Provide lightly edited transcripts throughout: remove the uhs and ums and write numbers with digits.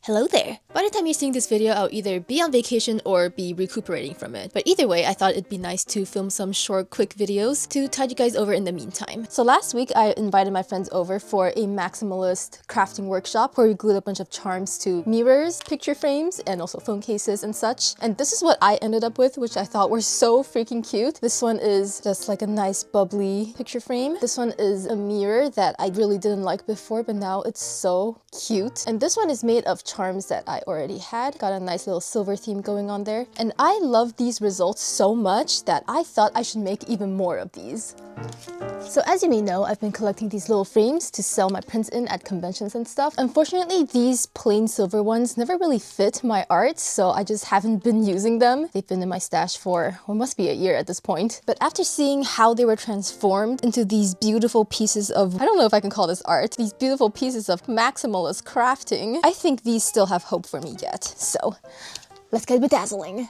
Hello there! By the time you're seeing this video, I'll either be on vacation or be recuperating from it. But either way, I thought it'd be nice to film some short, quick videos to tide you guys over in the meantime. So last week, I invited my friends over for a maximalist crafting workshop where we glued a bunch of charms to mirrors, picture frames, and also phone cases and such. And this is what I ended up with, which I thought were so freaking cute. This one is just like a nice bubbly picture frame. This one is a mirror that I really didn't like before, but now it's so cute. And this one is made of charms that I already had. Got a nice little silver theme going on there. And I love these results so much that I thought I should make even more of these. So as you may know, I've been collecting these little frames to sell my prints in at conventions and stuff. Unfortunately, these plain silver ones never really fit my art, so I just haven't been using them. They've been in my stash for, well, must be a year at this point. But after seeing how they were transformed into these beautiful pieces of, I don't know if I can call this art, these beautiful pieces of maximalist crafting, I think these still have hope for me yet. So let's get bedazzling.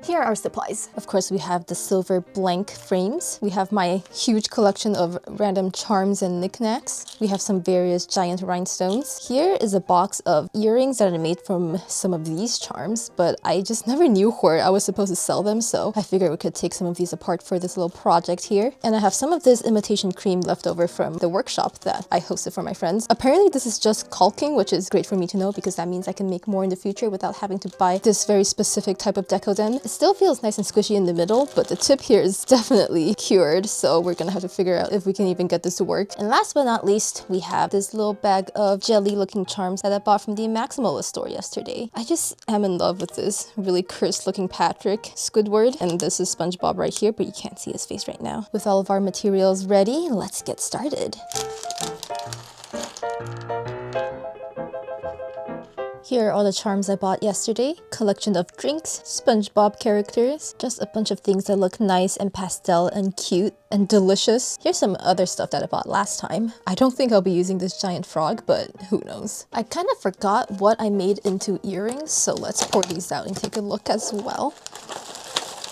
Here are our supplies. Of course, we have the silver blank frames. We have my huge collection of random charms and knickknacks. We have some various giant rhinestones. Here is a box of earrings that are made from some of these charms, but I just never knew where I was supposed to sell them, so I figured we could take some of these apart for this little project here. And I have some of this imitation cream left over from the workshop that I hosted for my friends. Apparently, this is just caulking, which is great for me to know because that means I can make more in the future without having to buy this very specific type of Decodent. It still feels nice and squishy in the middle, but the tip here is definitely cured, so we're gonna have to figure out if we can even get this to work. And last but not least, we have this little bag of jelly looking charms that I bought from the Maximalist store yesterday. I just am in love with this really cursed looking Patrick Squidward, and this is SpongeBob right here, but you can't see his face right now. With all of our materials ready, let's get started. Here are all the charms I bought yesterday. Collection of drinks, SpongeBob characters, just a bunch of things that look nice and pastel and cute and delicious. Here's some other stuff that I bought last time. I don't think I'll be using this giant frog, but who knows. I kind of forgot what I made into earrings, so let's pour these out and take a look as well.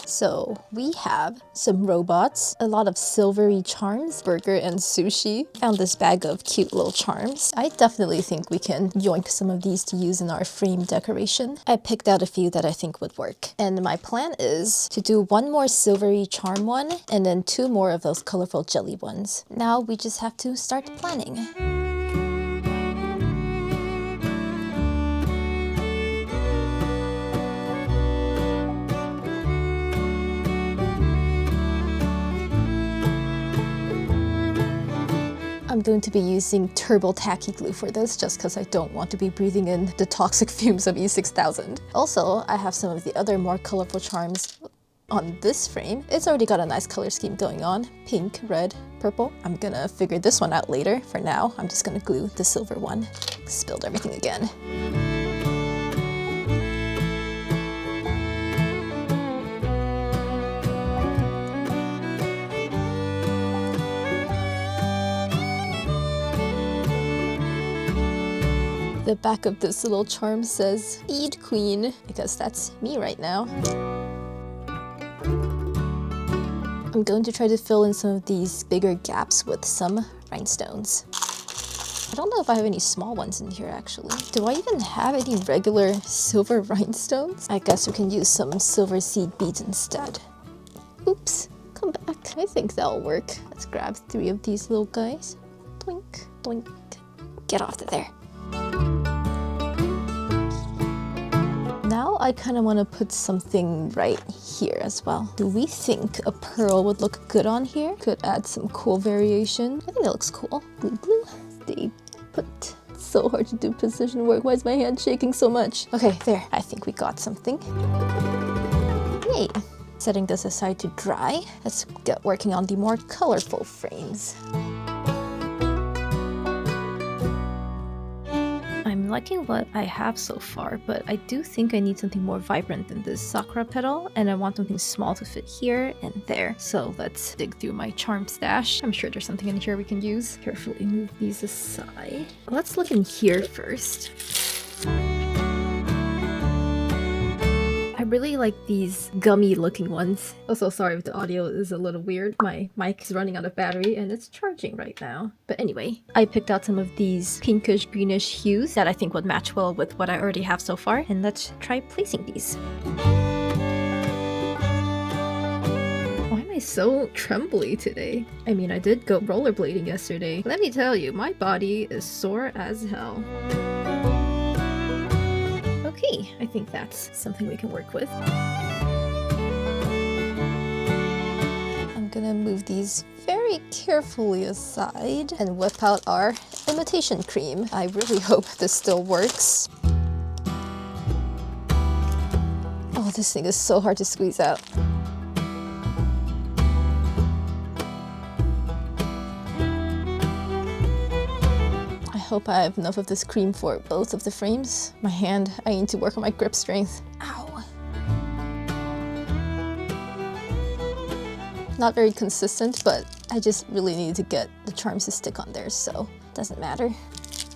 So we have some robots, a lot of silvery charms, burger and sushi. Found this bag of cute little charms. I definitely think we can yoink some of these to use in our frame decoration. I picked out a few that I think would work. And my plan is to do one more silvery charm one and then two more of those colorful jelly ones. Now we just have to start planning. I'm going to be using turbo tacky glue for this just because I don't want to be breathing in the toxic fumes of E6000. Also, I have some of the other more colorful charms on this frame. It's already got a nice color scheme going on. Pink, red, purple. I'm gonna figure this one out later. For now, I'm just gonna glue the silver one. Spilled everything again. The back of this little charm says Speed Queen, because that's me right now. I'm going to try to fill in some of these bigger gaps with some rhinestones. I don't know if I have any small ones in here actually. Do I even have any regular silver rhinestones? I guess we can use some silver seed beads instead. Oops, come back. I think that'll work. Let's grab 3 of these little guys. Doink, doink. Get off of there. Now I kind of want to put something right here as well. Do we think a pearl would look good on here? Could add some cool variation. I think that looks cool. Glue, glue. Stay put. It's so hard to do precision work. Why is my hand shaking so much? Okay, there. I think we got something. Yay. Setting this aside to dry. Let's get working on the more colorful frames. I'm liking what I have so far, but I do think I need something more vibrant than this sakura petal, and I want something small to fit here and there. So let's dig through my charm stash. I'm sure there's something in here we can use. Carefully move these aside. Let's look in here first. I really like these gummy looking ones. Also, sorry if the audio is a little weird. My mic is running out of battery and it's charging right now. But anyway, I picked out some of these pinkish greenish hues that I think would match well with what I already have so far. And let's try placing these. Why am I so trembly today? I mean, I did go rollerblading yesterday. Let me tell you, my body is sore as hell. Okay, I think that's something we can work with. I'm gonna move these very carefully aside and whip out our imitation cream. I really hope this still works. Oh, this thing is so hard to squeeze out. I hope I have enough of this cream for both of the frames. My hand, I need to work on my grip strength. Ow. Not very consistent, but I just really need to get the charms to stick on there, so it doesn't matter.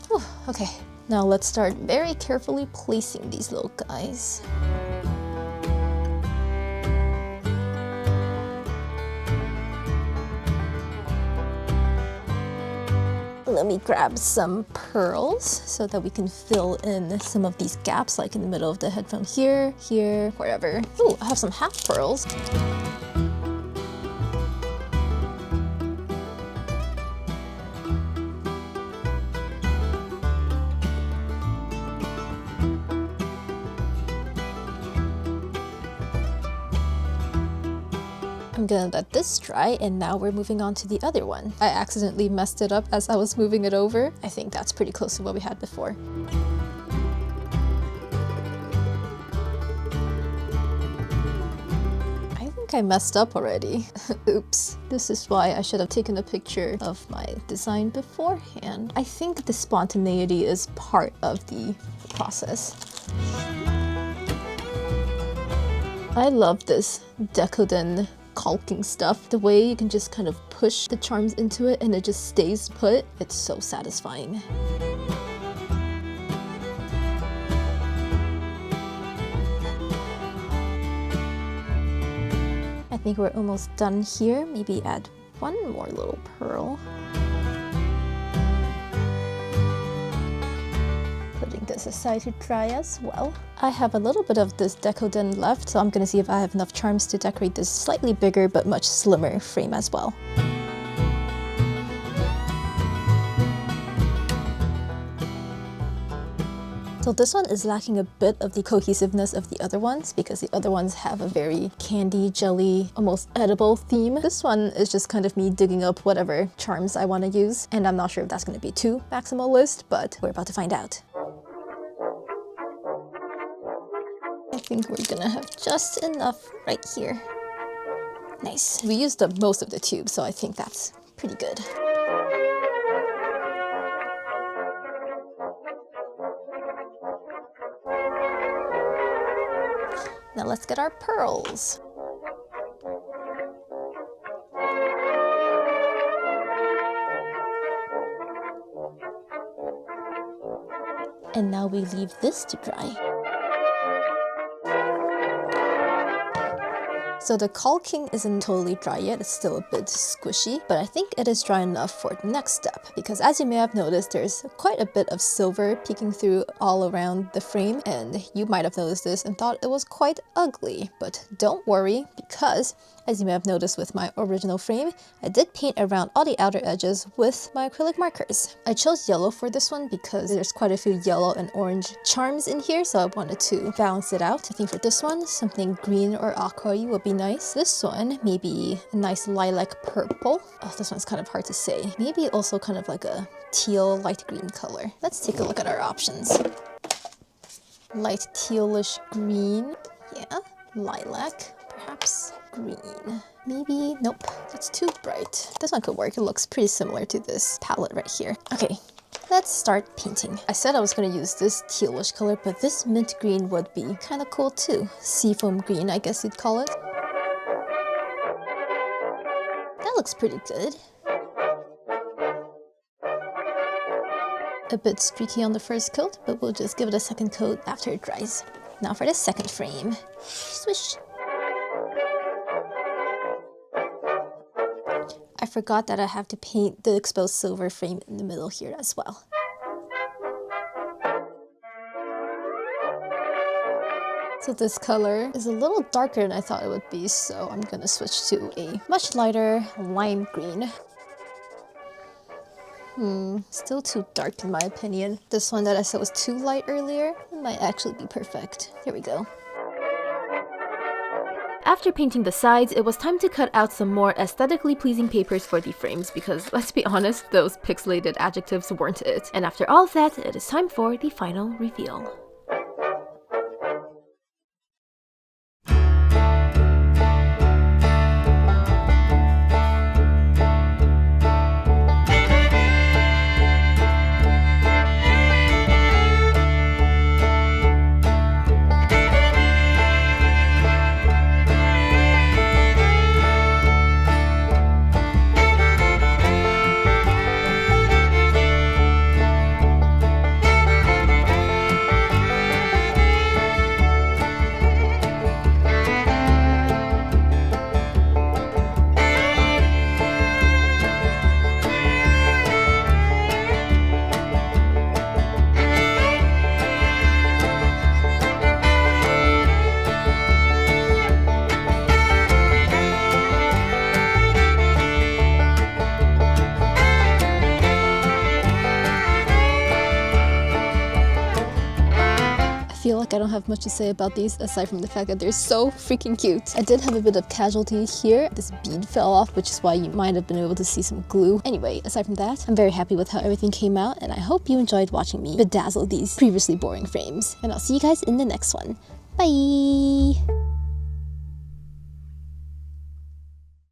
Whew, okay, now let's start very carefully placing these little guys. Let me grab some pearls so that we can fill in some of these gaps, like in the middle of the headphone here, wherever. Ooh, I have some half pearls. I'm gonna let this dry, and now we're moving on to the other one. I accidentally messed it up as I was moving it over. I think that's pretty close to what we had before. I think I messed up already. Oops. This is why I should have taken a picture of my design beforehand. I think the spontaneity is part of the process. I love this decadent caulking stuff. The way you can just kind of push the charms into it and it just stays put. It's so satisfying. I think we're almost done here. Maybe add one more little pearl. Putting this aside to dry as well. I have a little bit of this decodent left, so I'm gonna see if I have enough charms to decorate this slightly bigger but much slimmer frame as well. So this one is lacking a bit of the cohesiveness of the other ones because the other ones have a very candy, jelly, almost edible theme. This one is just kind of me digging up whatever charms I want to use, and I'm not sure if that's going to be too maximalist, but we're about to find out. I think we're gonna have just enough right here. Nice. We used up most of the tube, so I think that's pretty good. Now let's get our pearls. And now we leave this to dry. So the caulking isn't totally dry yet, it's still a bit squishy, but I think it is dry enough for the next step, because as you may have noticed, there's quite a bit of silver peeking through all around the frame, and you might have noticed this and thought it was quite ugly, but don't worry, because as you may have noticed with my original frame, I did paint around all the outer edges with my acrylic markers. I chose yellow for this one because there's quite a few yellow and orange charms in here, so I wanted to balance it out. I think for this one, something green or aqua would be nice. This one, maybe a nice lilac purple. Oh, this one's kind of hard to say. Maybe also kind of like a teal light green color. Let's take a look at our options. Light tealish green. Yeah. Lilac, perhaps. Green. Maybe, nope, that's too bright. This one could work. It looks pretty similar to this palette right here. Okay, let's start painting. I said I was going to use this tealish color, but this mint green would be kind of cool too. Seafoam green, I guess you'd call it. That looks pretty good. A bit streaky on the first coat, but we'll just give it a second coat after it dries. Now for the second frame. Swish. I forgot that I have to paint the exposed silver frame in the middle here as well. So this color is a little darker than I thought it would be, so I'm gonna switch to a much lighter lime green. Still too dark in my opinion. This one that I said was too light earlier, it might actually be perfect. Here we go. After painting the sides, it was time to cut out some more aesthetically pleasing papers for the frames because, let's be honest, those pixelated adjectives weren't it. And after all of that, it is time for the final reveal. I feel like I don't have much to say about these aside from the fact that they're so freaking cute. I did have a bit of casualty here. This bead fell off, which is why you might have been able to see some glue. Anyway, aside from that, I'm very happy with how everything came out, and I hope you enjoyed watching me bedazzle these previously boring frames. And I'll see you guys in the next one. Bye!